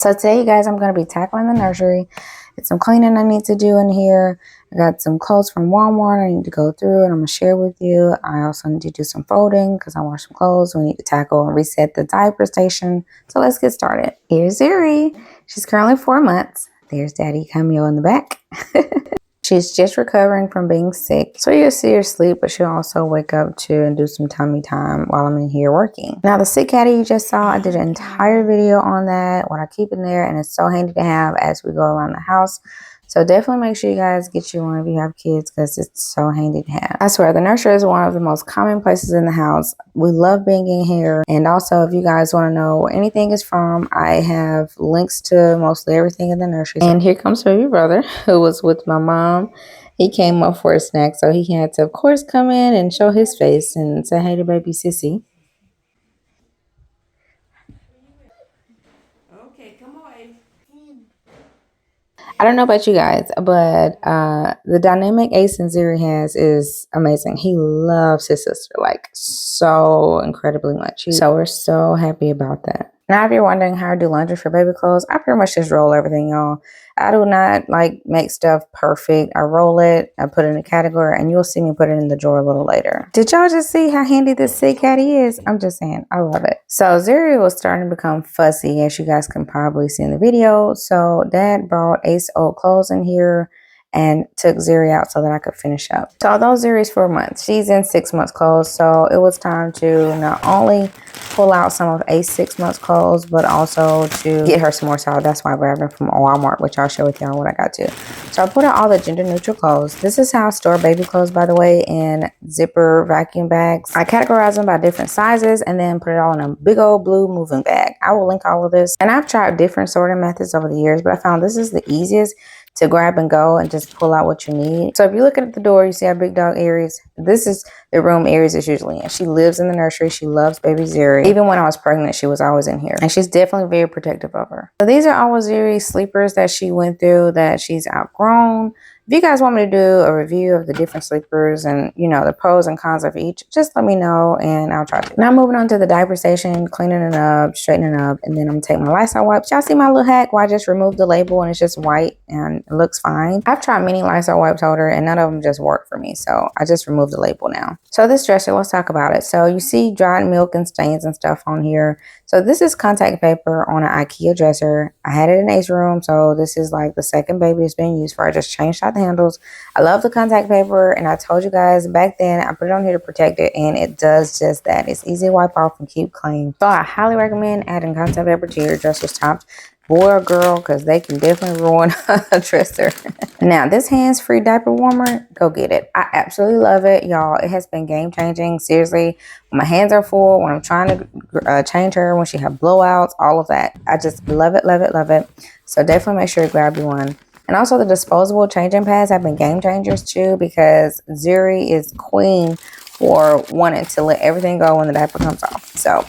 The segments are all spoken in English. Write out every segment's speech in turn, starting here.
So today, you guys, I'm going to be tackling the nursery. It's some cleaning I need to do in here. I got some clothes from Walmart I need to go through and I'm going to share with you. I also need to do some folding because I washed some clothes. We need to tackle and reset the diaper station. So let's get started. Here's Zuri. She's currently 4 months. There's Daddy Cameo in the back. She's just recovering from being sick. So you'll see her sleep, but she'll also wake up too and do some tummy time while I'm in here working. Now the sick caddy you just saw, I did an entire video on that, what I keep in there, and it's so handy to have as we go around the house. So definitely make sure you guys get you one if you have kids because it's so handy to have. I swear the nursery is one of the most common places in the house. We love being in here. And also if you guys want to know where anything is from, I have links to mostly everything in the nursery. And here comes baby brother who was with my mom. He came up for a snack, so he had to of course come in and show his face and say hey to baby sissy. Okay, come on. I don't know about you guys, but the dynamic Ace and Zuri has is amazing. He loves his sister like so incredibly much. So we're so happy about that. Now, if you're wondering how I do laundry for baby clothes, I pretty much just roll everything, y'all. I do not like make stuff perfect. I roll it, I put it in a category, and you'll see me put it in the drawer a little later. Did y'all just see how handy this sick caddy is? I'm just saying, I love it. So Zuri was starting to become fussy, as you guys can probably see in the video. So Dad brought Ace old clothes in here and took Zuri out so that I could finish up. So although Zuri's 4 months, she's in 6 months clothes. So it was time to not only pull out some of Ace 6 months clothes, but also to get her some more. So that's why I grabbed them from Walmart, which I'll share with y'all what I got to. So I put out all the gender neutral clothes. This is how I store baby clothes, by the way, in zipper vacuum bags. I categorize them by different sizes and then put it all in a big old blue moving bag. I will link all of this. And I've tried different sorting methods over the years, but I found this is the easiest to grab and go and just pull out what you need. So if you look at the door, you see our big dog Aries. This is the room Aries is usually in. She lives in the nursery. She loves baby Zuri. Even when I was pregnant, she was always in here. And she's definitely very protective of her. So these are all Zuri's sleepers that she went through that she's outgrown. If you guys want me to do a review of the different sleepers and, you know, the pros and cons of each, just let me know and I'll try to. Now moving on to the diaper station, cleaning it up, straightening it up, and then I'm gonna take my Lysol wipes. Y'all see my little hack where I just removed the label and it's just white and it looks fine. I've tried many Lysol wipes holder and none of them just work for me, so I just removed the label now. So this dresser, let's talk about it. So you see dried milk and stains and stuff on here. So this is contact paper on an IKEA dresser. I had it in Ace room, so this is like the second baby it's been used for. I just changed out the handles. I love the contact paper, and I told you guys back then I put it on here to protect it, and it does just that. It's easy to wipe off and keep clean. So I highly recommend adding contact paper to your dresser's tops, boy or girl, because they can definitely ruin a dresser. Now this hands-free diaper warmer, go get it. I absolutely love it, y'all. It has been game-changing. Seriously, when my hands are full, when I'm trying to change her, when she have blowouts, all of that, I just love it, love it, love it. So definitely make sure you grab you one. And also the disposable changing pads have been game changers too, because Zuri is queen for wanting to let everything go when the diaper comes off. So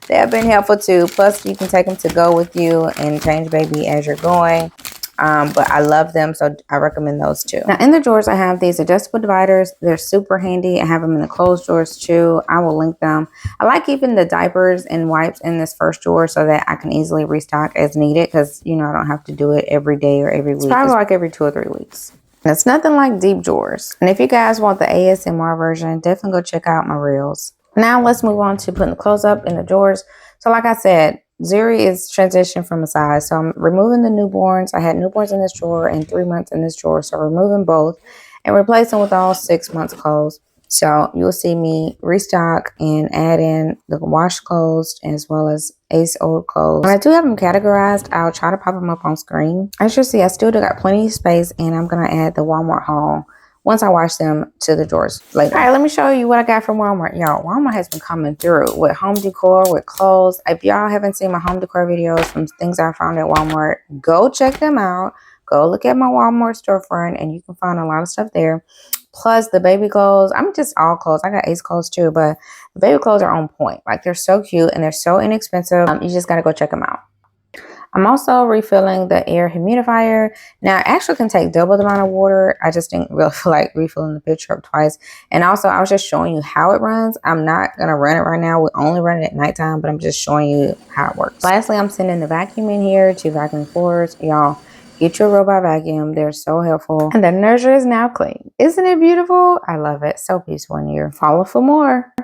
they have been helpful too. Plus you can take them to go with you and change baby as you're going. But I love them, so I recommend those too. Now in the drawers, I have these adjustable dividers. They're super handy. I have them in the clothes drawers too. I will link them. I like keeping the diapers and wipes in this first drawer so that I can easily restock as needed, because you know I don't have to do it every day or every week. It's probably like every 2 or 3 weeks. And it's nothing like deep drawers. And if you guys want the ASMR version, definitely go check out my reels. Now let's move on to putting the clothes up in the drawers. So like I said, Zuri is transitioned from a size. So I'm removing the newborns. I had newborns in this drawer and 3 months in this drawer. So removing both and replace them with all 6 months clothes. So you'll see me restock and add in the wash clothes as well as Ace old clothes. When I do have them categorized, I'll try to pop them up on screen. As you see, I still do got plenty of space, and I'm going to add the Walmart haul once I wash them to the drawers later. All right, let me show you what I got from Walmart. Y'all, Walmart has been coming through with home decor, with clothes. If y'all haven't seen my home decor videos from things I found at Walmart, go check them out. Go look at my Walmart storefront and you can find a lot of stuff there. Plus the baby clothes. I'm just all clothes. I got Ace clothes too, but the baby clothes are on point. Like they're so cute and they're so inexpensive. You just got to go check them out. I'm also refilling the air humidifier. Now, it actually can take double the amount of water. I just didn't really feel like refilling the picture up twice. And also, I was just showing you how it runs. I'm not going to run it right now. We only run it at nighttime, but I'm just showing you how it works. Lastly, I'm sending the vacuum in here to vacuum floors. Y'all, get your robot vacuum. They're so helpful. And the nursery is now clean. Isn't it beautiful? I love it. So peaceful in here. Follow for more.